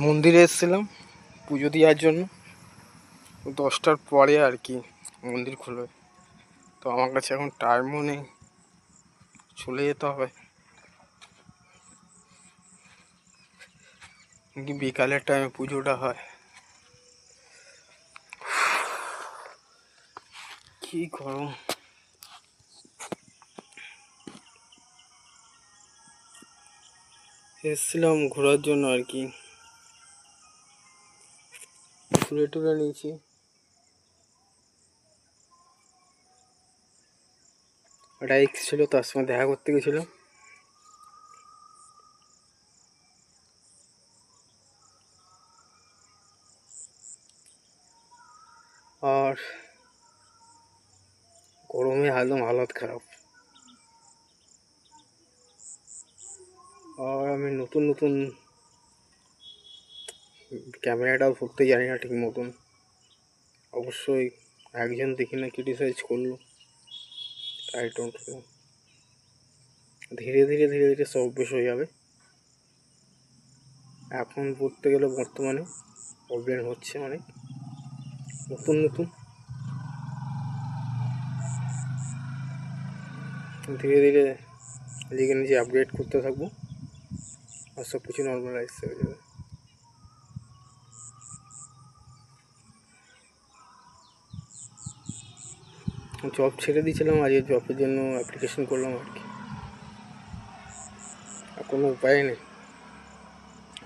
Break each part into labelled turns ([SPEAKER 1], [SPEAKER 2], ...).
[SPEAKER 1] মন্দিরে এসেছিলাম পুজো দেওয়ার জন্য। 10টার পরে আর কি মন্দির খুলবে, তো আমার কাছে এখন টাইমও নেই, চলে যেতে হবে। বিকালের টাইমে পুজোটা হয়। কি গরম! এসেছিলাম ঘোরার জন্য আর কি, ঘুরে টুরে নিয়েছি। একটা এক্স ছিল, তার সঙ্গে দেখা করতে গেছিলাম। আর গরমে একদম হালত খারাপ। আর আমি নতুন নতুন ক্যামেরাটাও ধরতে জানি না ঠিক মতন। অবশ্যই একজন দেখি না ক্রিটিসাইজ করলো, আই ডোন্ট নো। ধীরে ধীরে ধীরে ধীরে সব অভ্যেস হয়ে যাবে। এখন পড়তে গেলে বর্তমানে প্রবলেম হচ্ছে অনেক। নতুন নতুন ধীরে ধীরে নিজেকে নিজে আপগ্রেড করতে থাকবো, আর সব কিছু নর্মালাইজ হয়ে যাবে। জব ছেড়ে দিয়েছিলাম, আজকে জবের জন্য অ্যাপ্লিকেশন করলাম আর কি। আর কোনো উপায় নেই,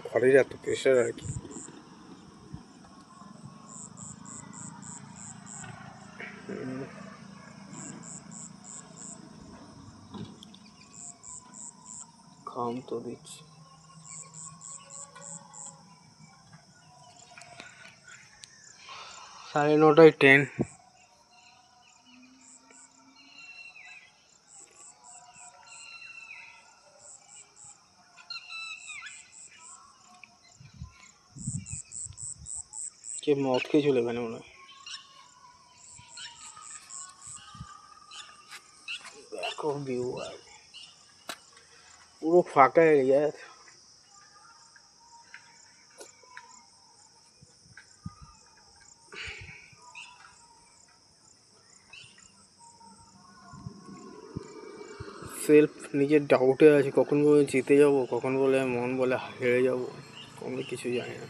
[SPEAKER 1] ঘরের এত প্রেশার আর কি। ঘাম তো দিচ্ছি। 9:30 ট্রেন। কে মদ খেয়ে চলে গেলে মনে হয়। দেখো ভিউ আর পুরো ফাঁকা এরিয়া। সেলফ নিজের ডাউটে আছে, কখন বলে জিতে যাব, কখন বলে মন বলে হেরে যাব, কোনো কিছু জানি না।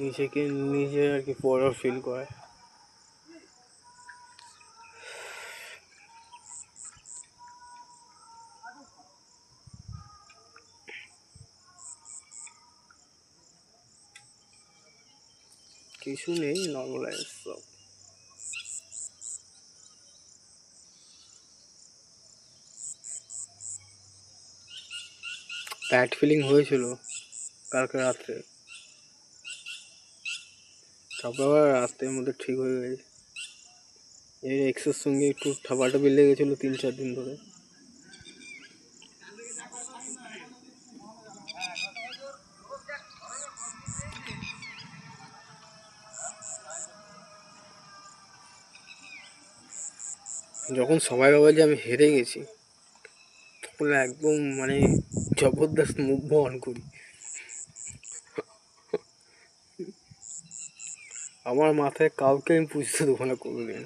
[SPEAKER 1] নিজেকে নিজে আর কি পড়া ফিল করে। কিছু নেই, নর্মালাইজ সব। ব্যাড ফিলিং হয়েছিল কালকে রাত্রে, তারপর আবার রাস্তার মধ্যে ঠিক হয়ে গেছে। এই এক্সের সঙ্গে একটু ঠাপাটাপি লেগেছিলো 3-4 দিন ধরে। যখন সবাই ভাবে যে আমি হেরে গেছি, তখন একদম মানে জবরদস্ত মুভ অন করি। আমার মাথায় কাউকে আমি পুষতে দেবো না কোনোদিন।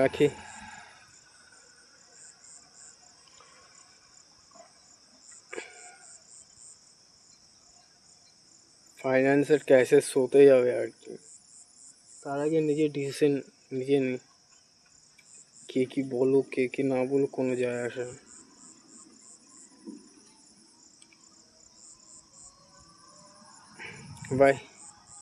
[SPEAKER 1] রাখি। ফাইন্যান্সের ক্যাশের শোতে যাবে আর কি, তার আগে নিজের ডিসিশন নিজে নিই। কে কি বলুক কে কি না বলুক কোনো যায় আসে না। বাই।